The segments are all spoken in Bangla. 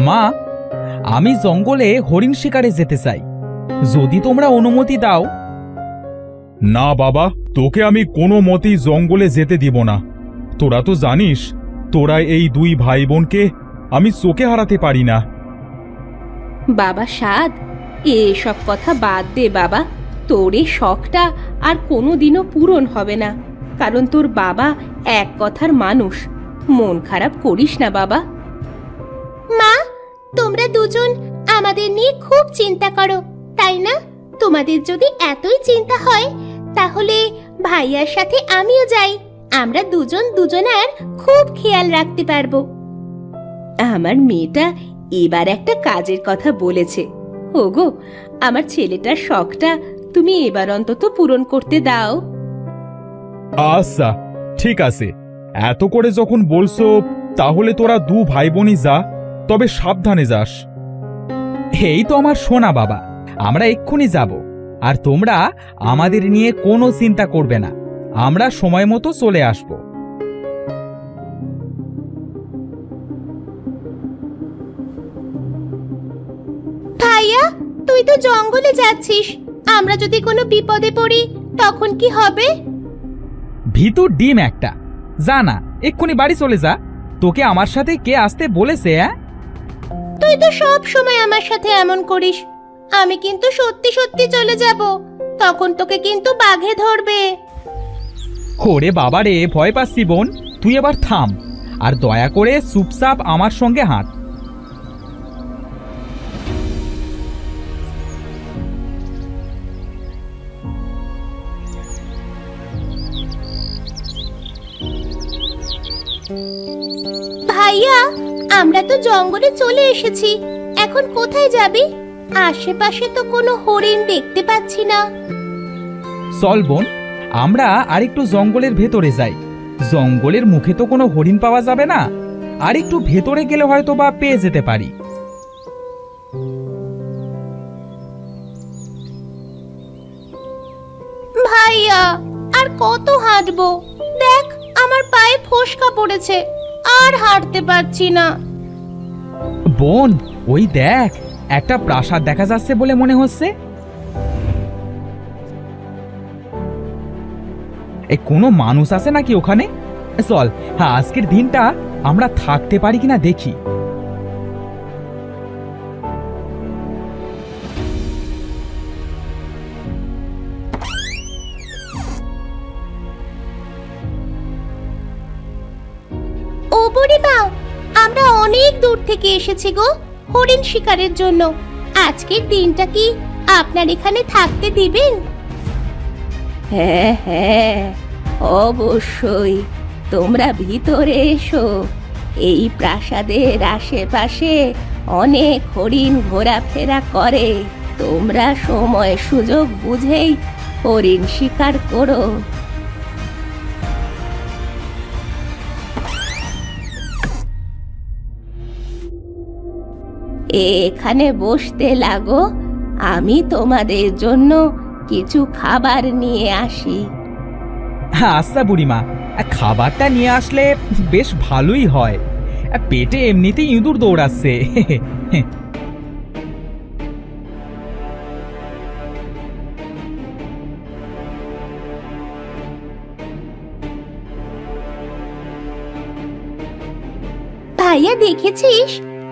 মা, আমি জঙ্গলে হরিণ শিকারে যেতে চাই, যদি তোমরা অনুমতি দাও। না বাবা, তোকে আমি কোনো মতেই জঙ্গলে যেতে দিব না। তোরা তো জানিস, তোরা এই দুই ভাই বোনকে আমি চোখে হারাতে পারি না। বাবা সাদ, এসব কথা বাদ দে বাবা। তোর এই শখটা আর কোনোদিনও পূরণ হবে না, কারণ তোর বাবা এক কথার মানুষ। মন খারাপ করিস না বাবা। মা, তোমরা দুজন আমাদের নিয়ে খুব চিন্তা করো, তাই না? তোমাদের যদি এতই চিন্তা হয় তাহলে ভাইয়ার সাথে আমিও যাই। আমরা দুজন দুজনার খুব খেয়াল রাখতে পারবো। আমার মেয়েটা এবার একটা কাজের কথা বলেছে। ওগো, আমার ছেলেটার শখটা তুমি এবার অন্তত পূরণ করতে দাও। আচ্ছা, ঠিক আছে। এত করে যখন বলছো, তাহলে তোরা দু ভাই বোনই যা, তবে সাবধানে যাস। এই তো আমার সোনা বাবা, আমরা এক্ষুনি যাব, আর তোমরা আমাদের নিয়ে কোনো চিন্তা করবে না, আমরা সময় মতো চলে আসব। ভাইয়া, তুই তো জঙ্গলে যাচ্ছিস, আমরা যদি কোনো বিপদে পড়ি তখন কি হবে? ভিতর ডিম একটা, যা না, এক্ষুনি বাড়ি চলে যা। তোকে আমার সাথে কে আসতে বলেছে? তুই তো সব সময় আমার সাথে এমন করিস। আমি কিন্তু সত্যি সত্যি চলে যাব, তখন তোকে কিন্তু বাঘে ধরবে। ওরে বাবা রে, ভয় পাচ্ছি বোন, তুই এবার থাম, আর দয়া করে চুপচাপ আমার সঙ্গে হাঁট। ভাইয়া, আমরা তো জঙ্গলে চলে এসেছি, এখন কোথায় যাবি? আশেপাশে তো কোনো হরিণ দেখতে পাচ্ছি না। চল বোন, আমরা আরেকটু জঙ্গলের ভেতরে যাই। জঙ্গলের মুখে তো কোনো হরিণ পাওয়া যাবে না, আর একটু ভেতরে গেলে হয়তো বা পেয়ে যেতে পারি। ভাইয়া, আর কত হাঁটবো? দেখ, আমার পায়ে ফোসকা পড়েছে, আর হাঁটতে পারছি না। বোন, ওই দেখ, একটা প্রাসাদ দেখা যাচ্ছে বলে মনে হচ্ছে। কোনো মানুষ আছে নাকি ওখানে? চল, হ্যাঁ, আজকের দিনটা আমরা থাকতে পারি কিনা দেখি। ও বুড়িমা, আমরা অনেক দূর থেকে এসেছি গো হরিণ শিকারের জন্য। আজকের দিনটা কি আপনার এখানে থাকতে দিবেন? হ্যাঁ হ্যাঁ, অবশ্যই, তোমরা ভিতরে এসো। এই প্রাসাদের আশেপাশে অনেক হরিণ ঘোরাফেরা করে, তোমরা সময় সুযোগ বুঝেই হরিণ শিকার করো। এখানে বসতে লাগো, আমি তোমাদের জন্য কিছু খাবার নিয়ে আসি। হ্যাঁ আচ্ছা বুড়িমা, খাবারটা নিয়ে আসলে বেশ ভালোই হয়, পেটে এমনিতেই ইঁদুর দৌড়াচ্ছে। ভাইয়া, দেখেছিস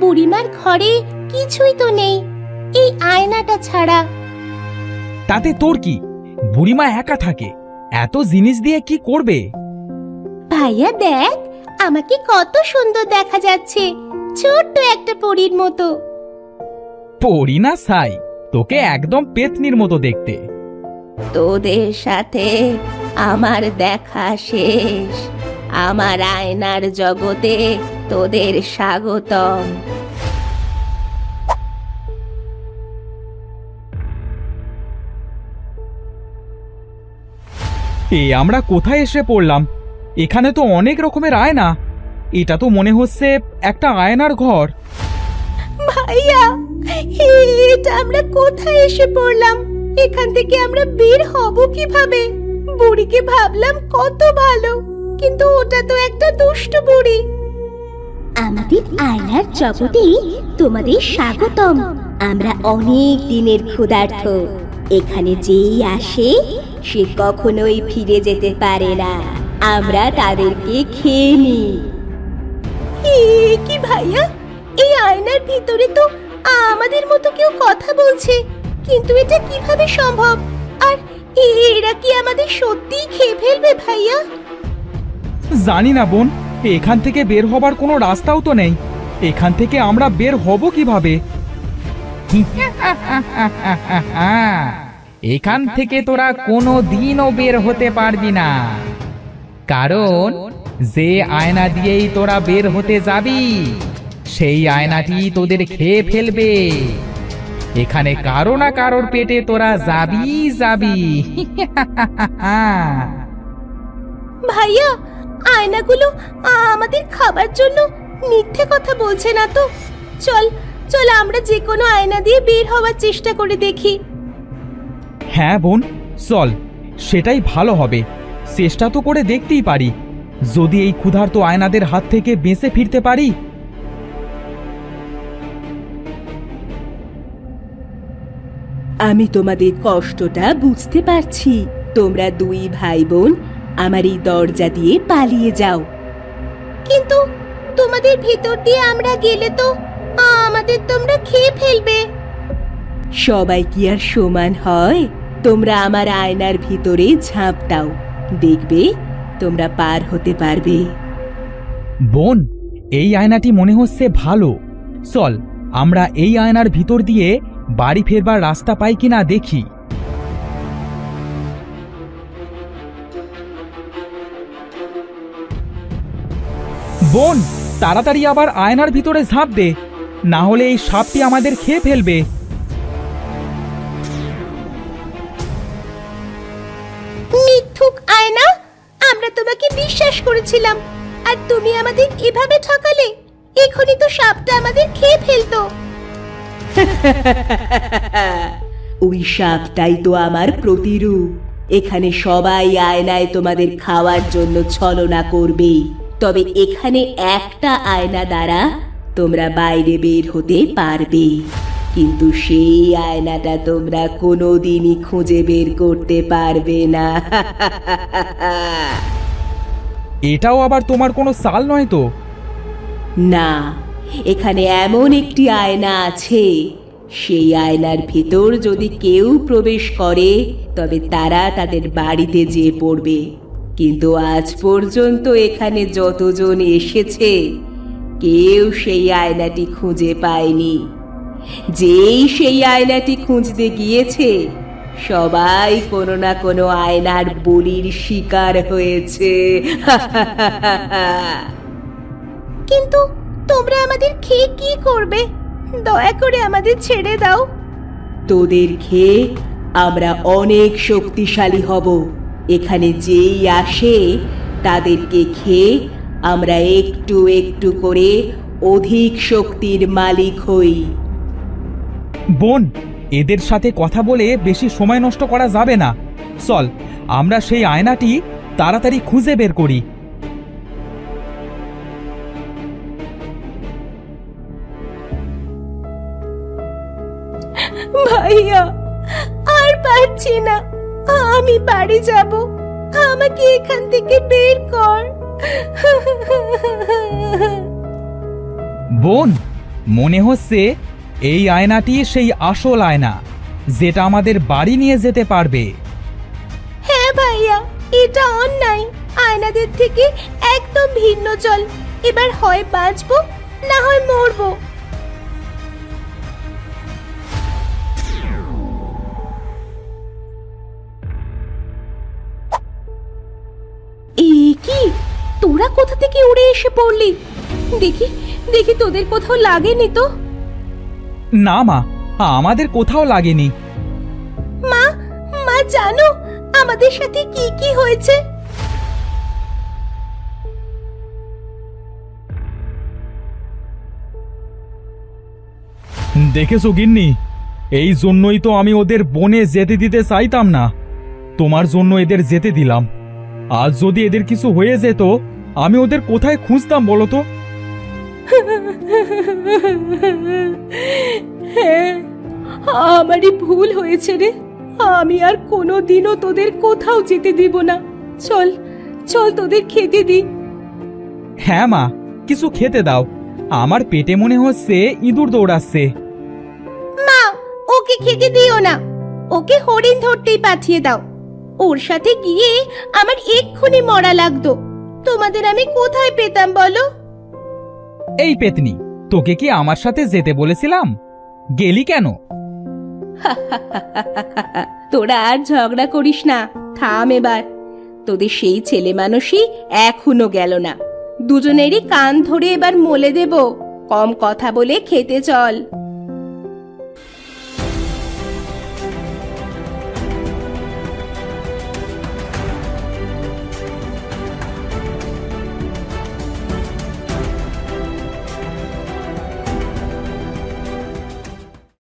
বুড়িমার ঘরে কিছুই তো নেই, এই আয়নাটা ছাড়া। তাতে তোর কি? বুড়িমা একা থাকে, এত জিনিস দিয়ে কি করবে? ভাইয়া দেখ, আমাকে কত সুন্দর দেখা যাচ্ছে, ছোট্ট একটা পরীর মতো। পড়ি না সাই, তোকে একদম পেতনির মতো দেখতে। তোদের সাথে আমার দেখা শেষ, আমার আয়নার জগতে তোদের স্বাগতম। আমরা কোথায় এসে পড়লাম? এখানে তো অনেক রকমের আয়না, এটা তো মনে হচ্ছে একটা আয়নার ঘর। ভাইয়া, এটা আমরা কোথায় এসে পড়লাম? এখান থেকে আমরা বের হব কিভাবে? বুড়িকে ভাবলাম কত ভালো, কিন্তু ওটা তো একটা দুষ্ট বুড়ি। আমাদের আয়নার জগতে তোমাদের স্বাগতম। আমরা অনেক দিনের ক্ষুধার্ত। এখানে যেই আসে সে কখনোই ফিরে যেতে পারে না। আমরা তাদেরকে খেয়ে নিই। কি ভাইয়া, এই আয়নার ভিতরে তো আমাদের মতো কেউ কথা বলছে, কিন্তু এটা কিভাবে সম্ভব? আর এরা কি আমাদের সত্যিই খেয়ে ফেলবে ভাইয়া? জানি না বোন, এখান থেকে বের হবার কোনো রাস্তাও তো নেই। এখান থেকে আমরা বের হব কিভাবে? এখান থেকে তোরা কোনো দিনও বের হতে পারবি না, কারণ যে আয়না দিয়েই তোরা বের হতে যাবি সেই আয়নাটি তোদের খেয়ে ফেলবে। এখানে কারো না কারোর পেটে তোরা যাবি। ভাইয়া, আয়নাগুলো আমাদের খাবার জন্য মিথ্যে কথা বলছে না তো? চল চল, আমরা যে কোনো আয়না দিয়ে বের হওয়ার চেষ্টা করে দেখি। হ্যাঁ বোন, চল, সেটাই ভালো হবে। চেষ্টা তো করে দেখতেই পারি, যদি এই ক্ষুধার্ত আয়নাদের হাত থেকে বেঁচে ফিরতে পারি। আমি তোমাদের কষ্টটা বুঝতে পারছি। তোমরা দুই ভাই বোন আমার এই দরজা দিয়ে পালিয়ে যাও। কিন্তু তোমাদের ভিতর দিয়ে আমরা গেলে তো আমাদের তোমরা খেয়ে ফেলবে। সবাই কি আর সমান হয়? তোমরা আমার আয়নার ভিতরে ঝাঁপ দাও, দেখবে তোমরা পার হতে পারবে। বোন, এই আয়নাটি মনে হচ্ছে ভালো। চল, আমরা এই আয়নার ভিতর দিয়ে বাড়ি ফেরবার রাস্তা পাই কিনা দেখি। বোন, তাড়াতাড়ি আবার আয়নার ভিতরে ঝাঁপ দে, না হলে এই সাপটি আমাদের খেয়ে ফেলবে। মিথ্যুক আয়না, আমরা তোমাকে বিশ্বাস করেছিলাম, আর তুমি আমাদের এভাবে ঠকালে। এখনই তো সাপটা আমাদের খেয়ে ফেলতো। ওই সাপটাই তো আমার প্রতিরূপ। এখানে সবাই আয়নায় তোমাদের খাওয়ার জন্য ছলনা করবে, তবে এখানে একটা আয়না দ্বারা তোমরা বাইরে বের হতে পারবে, কিন্তু সেই আয়নাটা তোমরা কোনোদিনই খুঁজে বের করতে পারবে না। এটাও আবার তোমার কোনো চাল নয় তো? না, এখানে এমন একটি আয়না আছে, সেই আয়নার ভিতর যদি কেউ প্রবেশ করে তবে তারা তাদের বাড়িতে যেয়ে পড়বে। কিন্তু আজ পর্যন্ত এখানে যতজন এসেছে কেউ সেই আয়নাটি খুঁজে পায়নি। যেই সেই আয়নাটি খুঁজতে গিয়েছে সবাই কোনো না কোনো আয়নার বলির শিকার হয়েছে। কিন্তু তোমরা আমাদের খেয়ে কি করবে? দয়া করে আমাদের ছেড়ে দাও। তোদের খেয়ে আমরা অনেক শক্তিশালী হব। এখানে যেই আসে তাদেরকে খেয়ে আমরা একটু একটু করে অধিক শক্তির মালিক হই। বোন, এদের সাথে কথা বলে বেশি সময় নষ্ট করা যাবে না। চল, আমরা সেই আয়নাটি তাড়াতাড়ি খুঁজে বের করি। ভাইয়া, আর পারছি না, আমি বাড়ি যাব। আমাকে এখান থেকে বের কর। বোন, মনে হচ্ছে এই আয়নাটি সেই আসল আয়না, যেটা আমাদের বাড়ি নিয়ে যেতে পারবে। হ্যাঁ ভাইয়া, এটা অন্যায়। আয়নাদের থেকে একদম ভিন্ন। চল, এবার হয় বাঁচবো না হয় মরবো। কি, তোরা কোথা থেকে উড়ে এসে পড়লি? দেখি দেখি, তোদের কোথাও লাগেনি তো? না মা, আমাদের কোথাও লাগেনি। মা, মা জানো আমাদের সাথে কি কি হয়েছে? দেখেছো গিন্নি, এই জন্যই তো আমি ওদের বনে যেতে দিতে চাইতাম না। তোমার জন্য এদের যেতে দিলাম। আজ যদি এদের কিছু হয়ে যেত, আমি ওদের কোথায় খুঁজতাম বলো তো? হ্যাঁ, আমারই ভুল হয়েছে রে। আমি আর কোনোদিনও তোদের কোথাও যেতে দিব না। চল চল, তোদের খেতে দি। হ্যাঁ মা, কিছু খেতে দাও, আমার পেটে মনে হচ্ছে ইঁদুর দৌড়াচ্ছে। মা, ওকে খেতে দিও না, ওকে হরিণ ধরতেই পাঠিয়ে দাও। ওর সাথে গিয়ে আমার এক্ষুনি মরা লাগতো। তোমাদের আমি কোথায় পেতাম বলো? এই পেতনি, তোকে কি আমার সাথে যেতে বলেছিলাম? গেলি কেন? তোরা আর ঝগড়া করিস না, থাম এবার। তোদের সেই ছেলে মানুষই এখনো গেল না। দুজনেরই কান ধরে এবার মলে দেব। কম কথা বলে খেতে চল।